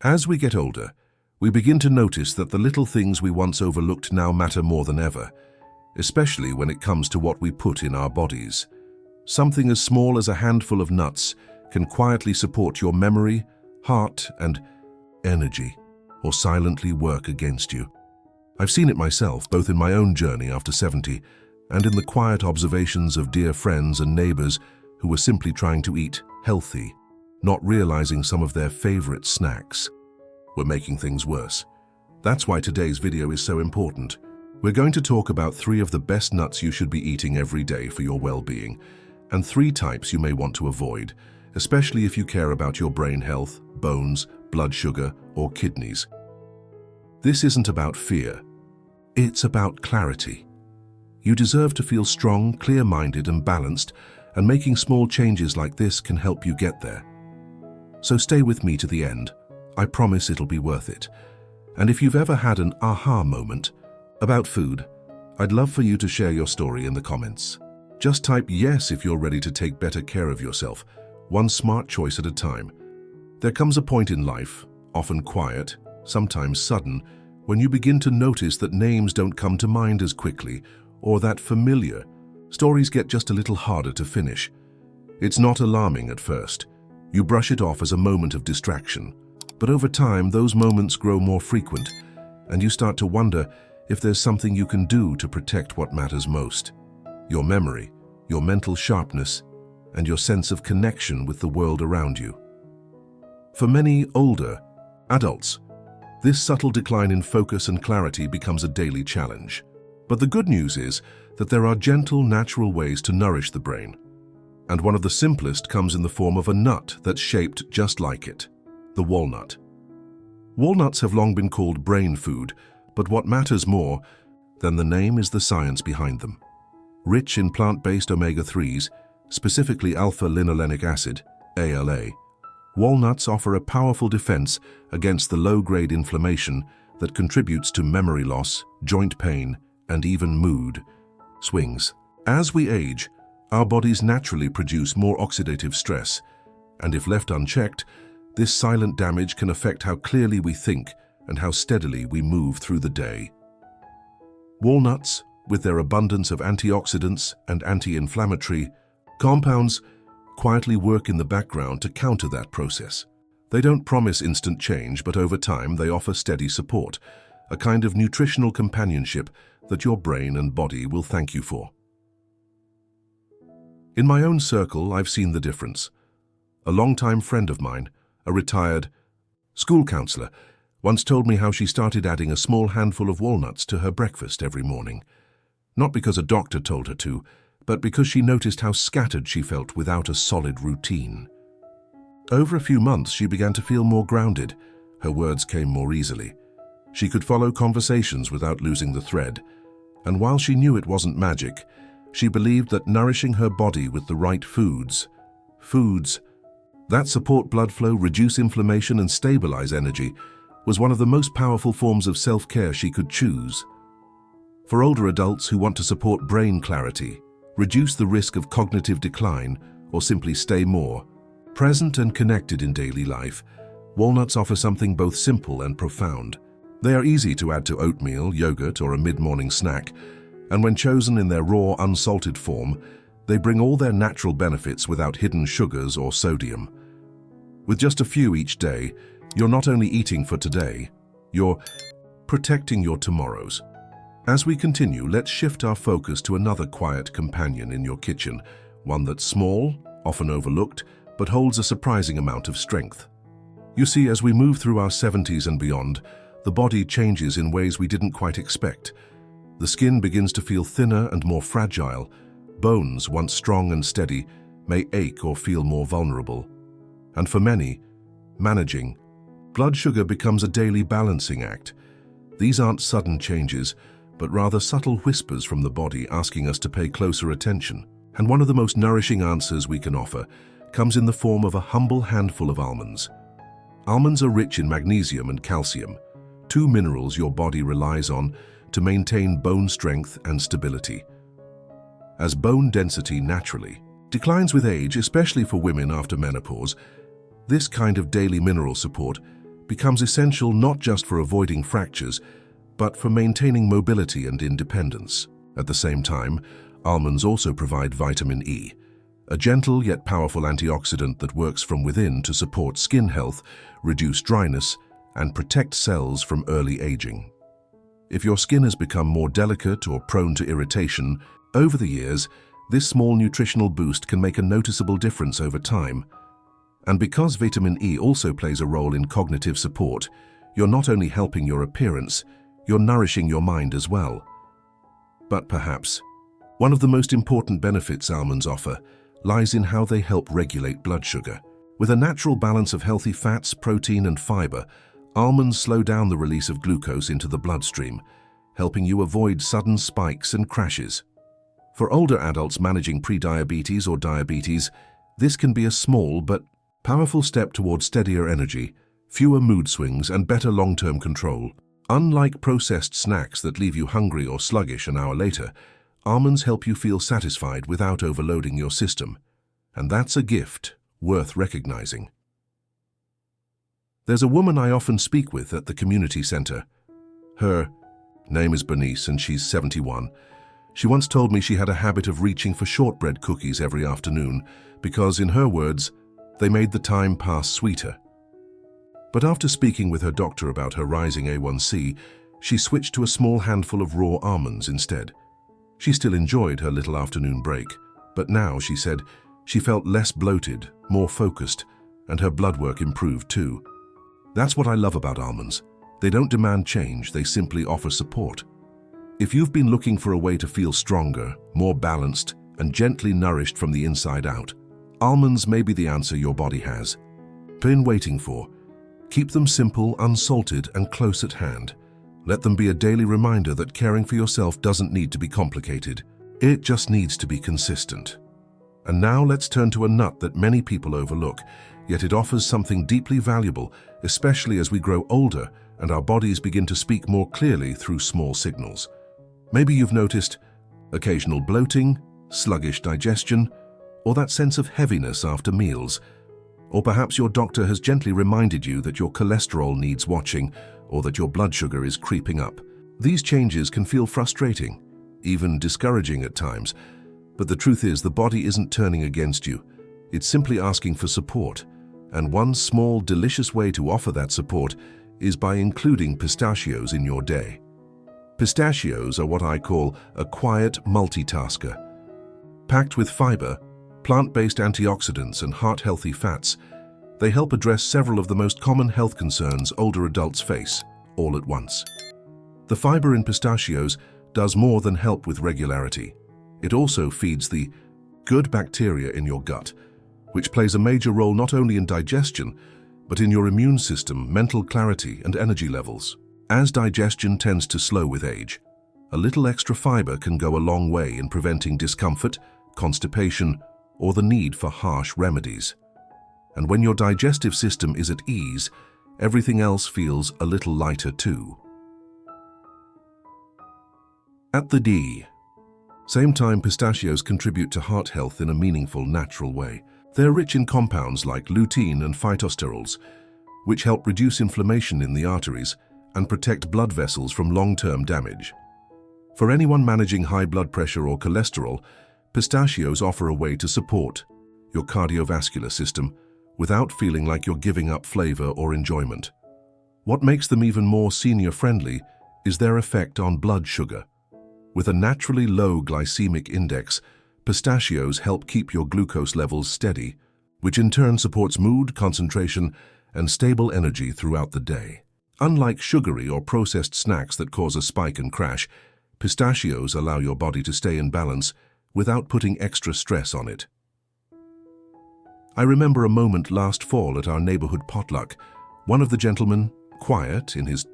As we get older, we begin to notice that the little things we once overlooked now matter more than ever, especially when it comes to what we put in our bodies. Something as small as a handful of nuts can quietly support your memory, heart, and energy, or silently work against you. I've seen it myself, both in my own journey after 70 and in the quiet observations of dear friends and neighbors who were simply trying to eat healthy, not realizing some of their favorite snacks were making things worse. That's why today's video is so important. We're going to talk about 3 of the best nuts you should be eating every day for your well-being, and 3 types you may want to avoid, especially if you care about your brain health, bones, blood sugar, or kidneys. This isn't about fear. It's about clarity. You deserve to feel strong, clear-minded, and balanced, and making small changes like this can help you get there. So stay with me to the end. I promise it'll be worth it. And if you've ever had an aha moment about food, I'd love for you to share your story in the comments. Just type yes if you're ready to take better care of yourself, one smart choice at a time. There comes a point in life, often quiet, sometimes sudden, when you begin to notice that names don't come to mind as quickly, or that familiar stories get just a little harder to finish. It's not alarming at first. You brush it off as a moment of distraction. But over time, those moments grow more frequent, and you start to wonder if there's something you can do to protect what matters most: your memory, your mental sharpness, and your sense of connection with the world around you. For many older adults, this subtle decline in focus and clarity becomes a daily challenge. But the good news is that there are gentle, natural ways to nourish the brain. And one of the simplest comes in the form of a nut that's shaped just like it: the walnut. Walnuts have long been called brain food, but what matters more than the name is the science behind them. Rich in plant-based omega-3s, specifically alpha-linolenic acid, ALA, walnuts offer a powerful defense against the low-grade inflammation that contributes to memory loss, joint pain, and even mood swings. As we age, our bodies naturally produce more oxidative stress, and if left unchecked, this silent damage can affect how clearly we think and how steadily we move through the day. Walnuts, with their abundance of antioxidants and anti-inflammatory compounds, quietly work in the background to counter that process. They don't promise instant change, but over time they offer steady support, a kind of nutritional companionship that your brain and body will thank you for. In my own circle, I've seen the difference. A longtime friend of mine, a retired school counselor, once told me how she started adding a small handful of walnuts to her breakfast every morning. Not because a doctor told her to, but because she noticed how scattered she felt without a solid routine. Over a few months, she began to feel more grounded. Her words came more easily. She could follow conversations without losing the thread. And while she knew it wasn't magic, she believed that nourishing her body with the right foods that support blood flow, reduce inflammation, and stabilize energy, was one of the most powerful forms of self-care she could choose. For older adults who want to support brain clarity, reduce the risk of cognitive decline, or simply stay more present and connected in daily life, walnuts offer something both simple and profound. They are easy to add to oatmeal, yogurt, or a mid-morning snack, and when chosen in their raw, unsalted form, they bring all their natural benefits without hidden sugars or sodium. With just a few each day, you're not only eating for today, you're protecting your tomorrows. As we continue, let's shift our focus to another quiet companion in your kitchen, one that's small, often overlooked, but holds a surprising amount of strength. You see, as we move through our 70s and beyond, the body changes in ways we didn't quite expect. The skin begins to feel thinner and more fragile. Bones, once strong and steady, may ache or feel more vulnerable. And for many, managing blood sugar becomes a daily balancing act. These aren't sudden changes, but rather subtle whispers from the body asking us to pay closer attention. And one of the most nourishing answers we can offer comes in the form of a humble handful of almonds. Almonds are rich in magnesium and calcium, 2 minerals your body relies on to maintain bone strength and stability. As bone density naturally declines with age, especially for women after menopause, this kind of daily mineral support becomes essential not just for avoiding fractures, but for maintaining mobility and independence. At the same time, almonds also provide vitamin E, a gentle yet powerful antioxidant that works from within to support skin health, reduce dryness, and protect cells from early aging. If your skin has become more delicate or prone to irritation, over the years, this small nutritional boost can make a noticeable difference over time. And because vitamin E also plays a role in cognitive support, you're not only helping your appearance, you're nourishing your mind as well. But perhaps, one of the most important benefits almonds offer lies in how they help regulate blood sugar. With a natural balance of healthy fats, protein, and fiber, almonds slow down the release of glucose into the bloodstream, helping you avoid sudden spikes and crashes. For older adults managing prediabetes or diabetes, this can be a small but powerful step towards steadier energy, fewer mood swings, and better long-term control. Unlike processed snacks that leave you hungry or sluggish an hour later, almonds help you feel satisfied without overloading your system. And that's a gift worth recognizing. There's a woman I often speak with at the community center. Her name is Bernice, and she's 71. She once told me she had a habit of reaching for shortbread cookies every afternoon because, in her words, they made the time pass sweeter. But after speaking with her doctor about her rising A1C, she switched to a small handful of raw almonds instead. She still enjoyed her little afternoon break, but now, she said, she felt less bloated, more focused, and her blood work improved too. That's what I love about almonds. They don't demand change, they simply offer support. If you've been looking for a way to feel stronger, more balanced, and gently nourished from the inside out, almonds may be the answer your body has been waiting for. Keep them simple, unsalted, and close at hand. Let them be a daily reminder that caring for yourself doesn't need to be complicated. It just needs to be consistent. And now let's turn to a nut that many people overlook, yet it offers something deeply valuable, especially as we grow older and our bodies begin to speak more clearly through small signals. Maybe you've noticed occasional bloating, sluggish digestion, or that sense of heaviness after meals. Or perhaps your doctor has gently reminded you that your cholesterol needs watching or that your blood sugar is creeping up. These changes can feel frustrating, even discouraging at times, but the truth is the body isn't turning against you. It's simply asking for support, and one small, delicious way to offer that support is by including pistachios in your day. Pistachios are what I call a quiet multitasker. Packed with fiber, plant-based antioxidants, and heart-healthy fats, they help address several of the most common health concerns older adults face, all at once. The fiber in pistachios does more than help with regularity. It also feeds the good bacteria in your gut, which plays a major role not only in digestion, but in your immune system, mental clarity, and energy levels. As digestion tends to slow with age, a little extra fiber can go a long way in preventing discomfort, constipation, or the need for harsh remedies. And when your digestive system is at ease, everything else feels a little lighter too. At the same time, pistachios contribute to heart health in a meaningful, natural way. They're rich in compounds like lutein and phytosterols, which help reduce inflammation in the arteries and protect blood vessels from long-term damage. For anyone managing high blood pressure or cholesterol, pistachios offer a way to support your cardiovascular system without feeling like you're giving up flavor or enjoyment. What makes them even more senior-friendly is their effect on blood sugar. With a naturally low glycemic index, pistachios help keep your glucose levels steady, which in turn supports mood, concentration, and stable energy throughout the day. Unlike sugary or processed snacks that cause a spike and crash, pistachios allow your body to stay in balance without putting extra stress on it. I remember a moment last fall at our neighborhood potluck. One of the gentlemen, quiet, in his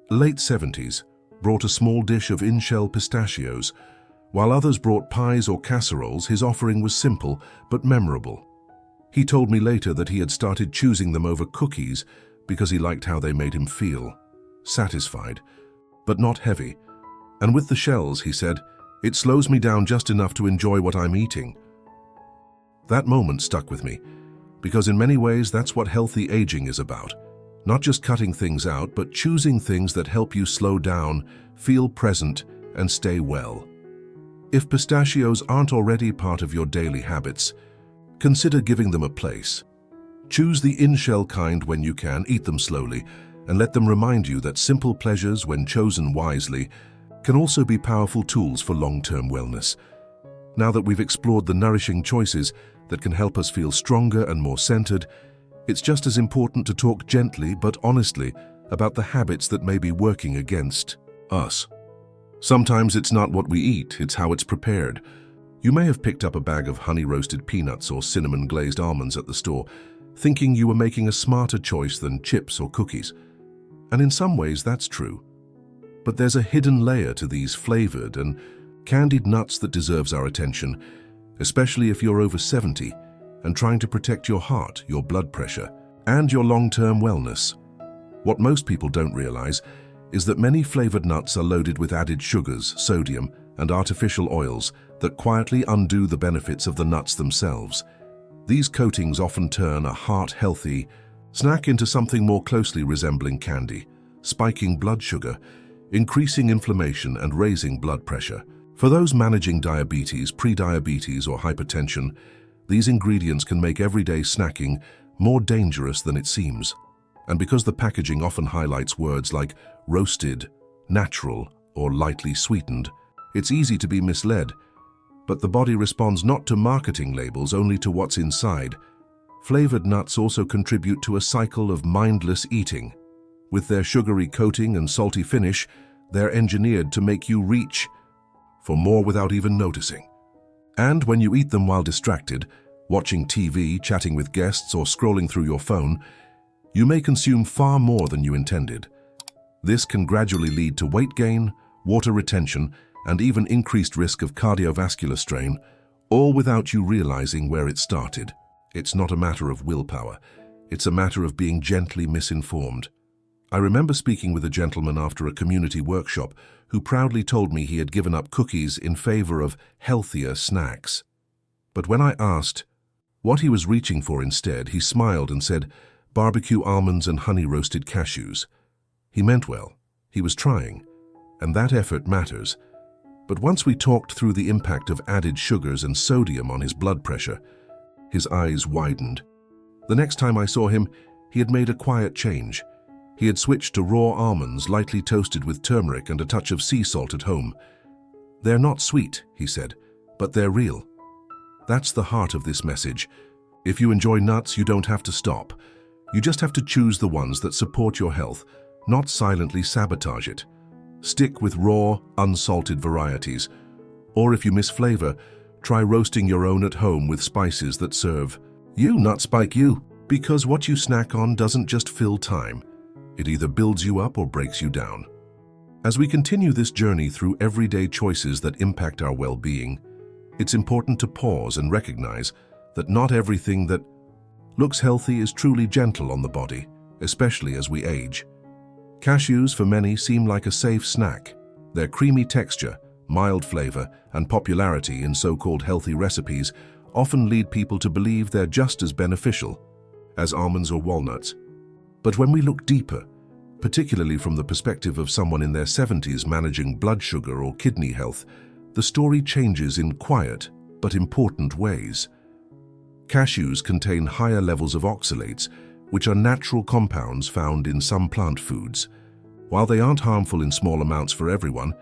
late 70s, brought a small dish of in-shell pistachios. While others brought pies or casseroles, his offering was simple but memorable. He told me later that he had started choosing them over cookies because he liked how they made him feel satisfied, but not heavy. And with the shells, he said, it slows me down just enough to enjoy what I'm eating. That moment stuck with me, because in many ways that's what healthy aging is about. Not just cutting things out, but choosing things that help you slow down, feel present, and stay well. If pistachios aren't already part of your daily habits, consider giving them a place. Choose the in-shell kind when you can, eat them slowly, and let them remind you that simple pleasures, when chosen wisely, can also be powerful tools for long-term wellness. Now that we've explored the nourishing choices that can help us feel stronger and more centered, it's just as important to talk gently but honestly about the habits that may be working against us. Sometimes it's not what we eat, it's how it's prepared. You may have picked up a bag of honey-roasted peanuts or cinnamon-glazed almonds at the store, thinking you were making a smarter choice than chips or cookies. And in some ways, that's true. But there's a hidden layer to these flavored and candied nuts that deserves our attention, especially if you're over 70 and trying to protect your heart, your blood pressure, and your long-term wellness. What most people don't realize is that many flavored nuts are loaded with added sugars, sodium, and artificial oils that quietly undo the benefits of the nuts themselves. These coatings often turn a heart-healthy snack into something more closely resembling candy, spiking blood sugar, increasing inflammation, and raising blood pressure. For those managing diabetes, prediabetes, or hypertension, these ingredients can make everyday snacking more dangerous than it seems. And because the packaging often highlights words like roasted, natural, or lightly sweetened, it's easy to be misled. But the body responds not to marketing labels, only to what's inside. Flavored nuts also contribute to a cycle of mindless eating. With their sugary coating and salty finish, they're engineered to make you reach for more without even noticing. And when you eat them while distracted, watching TV, chatting with guests, or scrolling through your phone, you may consume far more than you intended. This can gradually lead to weight gain, water retention, and even increased risk of cardiovascular strain, all without you realizing where it started. It's not a matter of willpower. It's a matter of being gently misinformed. I remember speaking with a gentleman after a community workshop who proudly told me he had given up cookies in favor of healthier snacks. But when I asked what he was reaching for instead, he smiled and said, barbecue almonds and honey-roasted cashews. He meant well. He was trying, and that effort matters. But once we talked through the impact of added sugars and sodium on his blood pressure, his eyes widened. The next time I saw him, he had made a quiet change. He had switched to raw almonds, lightly toasted with turmeric and a touch of sea salt at home. They're not sweet, he said, but they're real. That's the heart of this message. If you enjoy nuts, you don't have to stop. You just have to choose the ones that support your health, not silently sabotage it. Stick with raw, unsalted varieties. Or if you miss flavor, try roasting your own at home with spices that serve you, not spike you. Because what you snack on doesn't just fill time. It either builds you up or breaks you down. As we continue this journey through everyday choices that impact our well-being, it's important to pause and recognize that not everything that looks healthy is truly gentle on the body, especially as we age. Cashews, for many, seem like a safe snack. Their creamy texture, mild flavor, and popularity in so-called healthy recipes often lead people to believe they're just as beneficial as almonds or walnuts. But when we look deeper, particularly from the perspective of someone in their 70s managing blood sugar or kidney health, the story changes in quiet but important ways. Cashews contain higher levels of oxalates, which are natural compounds found in some plant foods. While they aren't harmful in small amounts for everyone,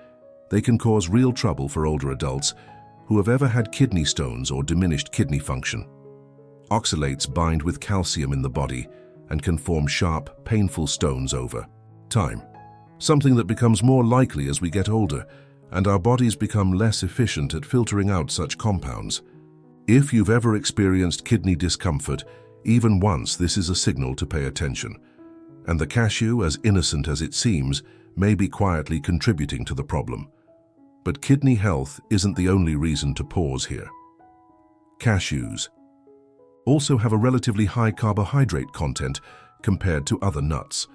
they can cause real trouble for older adults who have ever had kidney stones or diminished kidney function. Oxalates bind with calcium in the body and can form sharp, painful stones over time, something that becomes more likely as we get older and our bodies become less efficient at filtering out such compounds. If you've ever experienced kidney discomfort, even once, this is a signal to pay attention. And the cashew, as innocent as it seems, may be quietly contributing to the problem. But kidney health isn't the only reason to pause here. Cashews also have a relatively high carbohydrate content compared to other nuts.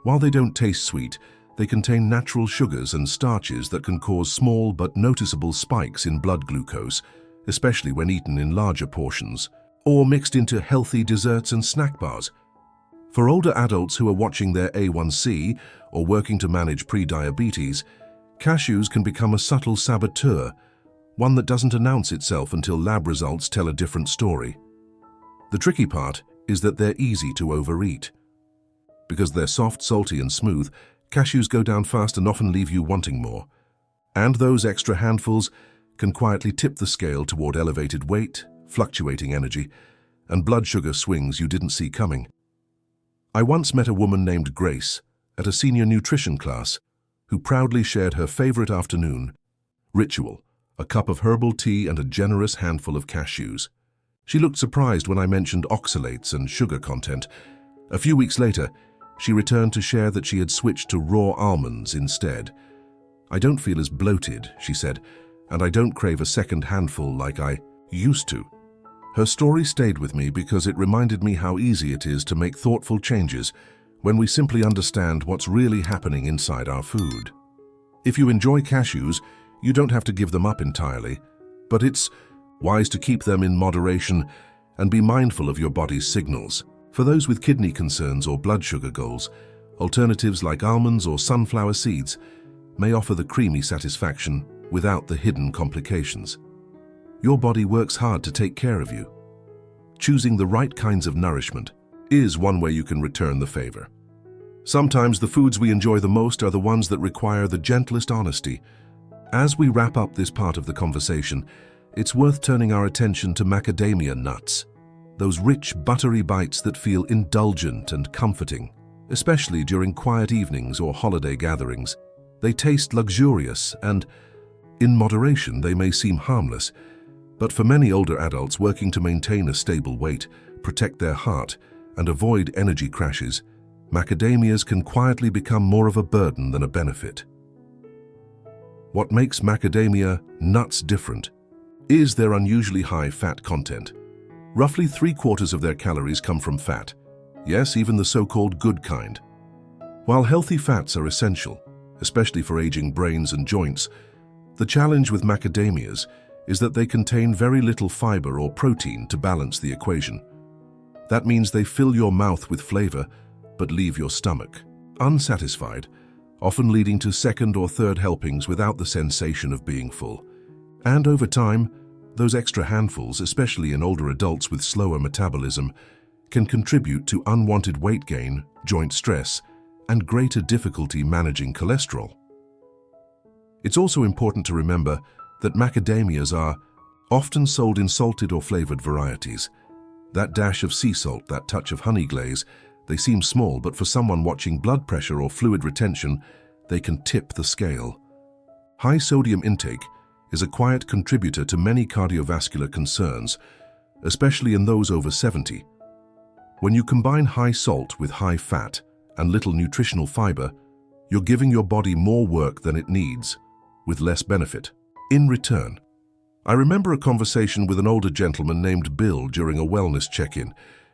While they don't taste sweet, they contain natural sugars and starches that can cause small but noticeable spikes in blood glucose, especially when eaten in larger portions or mixed into healthy desserts and snack bars. For older adults who are watching their A1C or working to manage pre-diabetes, cashews can become a subtle saboteur, one that doesn't announce itself until lab results tell a different story. The tricky part is that they're easy to overeat. Because they're soft, salty, and smooth, cashews go down fast and often leave you wanting more. And those extra handfuls can quietly tip the scale toward elevated weight, fluctuating energy, and blood sugar swings you didn't see coming. I once met a woman named Grace at a senior nutrition class who proudly shared her favorite afternoon ritual, a cup of herbal tea and a generous handful of cashews. She looked surprised when I mentioned oxalates and sugar content. A few weeks later, she returned to share that she had switched to raw almonds instead. "I don't feel as bloated," she said, "and I don't crave a second handful like I used to." Her story stayed with me because it reminded me how easy it is to make thoughtful changes when we simply understand what's really happening inside our food. If you enjoy cashews, you don't have to give them up entirely, but it's wise to keep them in moderation and be mindful of your body's signals. For those with kidney concerns or blood sugar goals, alternatives like almonds or sunflower seeds may offer the creamy satisfaction without the hidden complications. Your body works hard to take care of you. Choosing the right kinds of nourishment is one way you can return the favor. Sometimes the foods we enjoy the most are the ones that require the gentlest honesty. As we wrap up this part of the conversation, it's worth turning our attention to macadamia nuts. Those rich, buttery bites that feel indulgent and comforting, especially during quiet evenings or holiday gatherings. They taste luxurious and, in moderation, they may seem harmless. But for many older adults working to maintain a stable weight, protect their heart, and avoid energy crashes, macadamias can quietly become more of a burden than a benefit. What makes macadamia nuts different is their unusually high fat content. Roughly 3/4 of their calories come from fat. Yes, even the so-called good kind. While healthy fats are essential, especially for aging brains and joints, the challenge with macadamias is that they contain very little fiber or protein to balance the equation. That means they fill your mouth with flavor, but leave your stomach unsatisfied, often leading to second or third helpings without the sensation of being full. And over time, those extra handfuls, especially in older adults with slower metabolism, can contribute to unwanted weight gain, joint stress, and greater difficulty managing cholesterol. It's also important to remember that macadamias are often sold in salted or flavored varieties. That dash of sea salt, that touch of honey glaze, they seem small, but for someone watching blood pressure or fluid retention, they can tip the scale. High sodium intake is a quiet contributor to many cardiovascular concerns, especially in those over 70. When you combine high salt with high fat and little nutritional fiber, you're giving your body more work than it needs, with less benefit. In return, I remember a conversation with an older gentleman named Bill during a wellness check-in.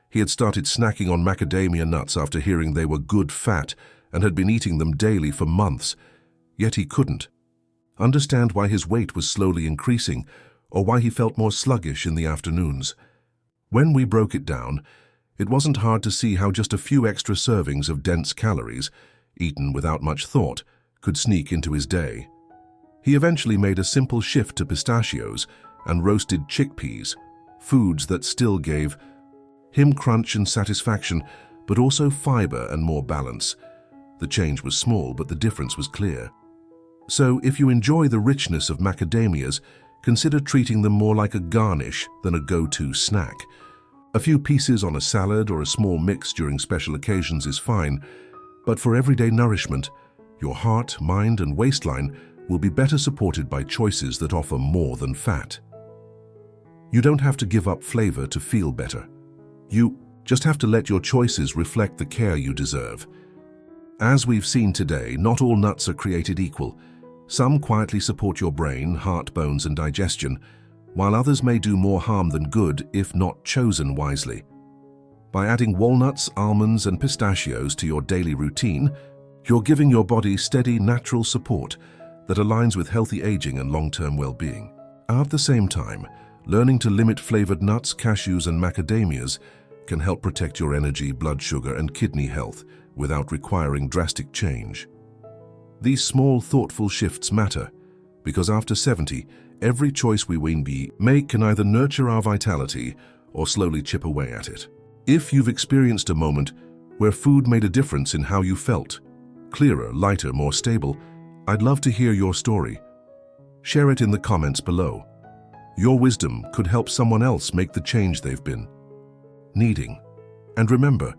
He had started snacking on macadamia nuts after hearing they were good fat and had been eating them daily for months, yet he couldn't understand why his weight was slowly increasing or why he felt more sluggish in the afternoons. When we broke it down, it wasn't hard to see how just a few extra servings of dense calories, eaten without much thought, could sneak into his day. He eventually made a simple shift to pistachios and roasted chickpeas, foods that still gave him crunch and satisfaction, but also fiber and more balance. The change was small, but the difference was clear. So if you enjoy the richness of macadamias, consider treating them more like a garnish than a go-to snack. A few pieces on a salad or a small mix during special occasions is fine, but for everyday nourishment, your heart, mind, and waistline will be better supported by choices that offer more than fat. You don't have to give up flavor to feel better. You just have to let your choices reflect the care you deserve. As we've seen today, not all nuts are created equal. Some quietly support your brain, heart, bones, and digestion, while others may do more harm than good if not chosen wisely. By adding walnuts, almonds, and pistachios to your daily routine, you're giving your body steady, natural support that aligns with healthy aging and long-term well-being. At the same time, learning to limit flavored nuts, cashews, and macadamias can help protect your energy, blood sugar, and kidney health without requiring drastic change. These small, thoughtful shifts matter because after 70, every choice we make can either nurture our vitality or slowly chip away at it. If you've experienced a moment where food made a difference in how you felt, clearer, lighter, more stable, I'd love to hear your story. Share it in the comments below. Your wisdom could help someone else make the change they've been needing. And remember,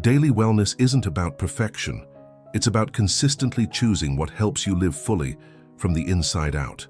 daily wellness isn't about perfection. It's about consistently choosing what helps you live fully from the inside out.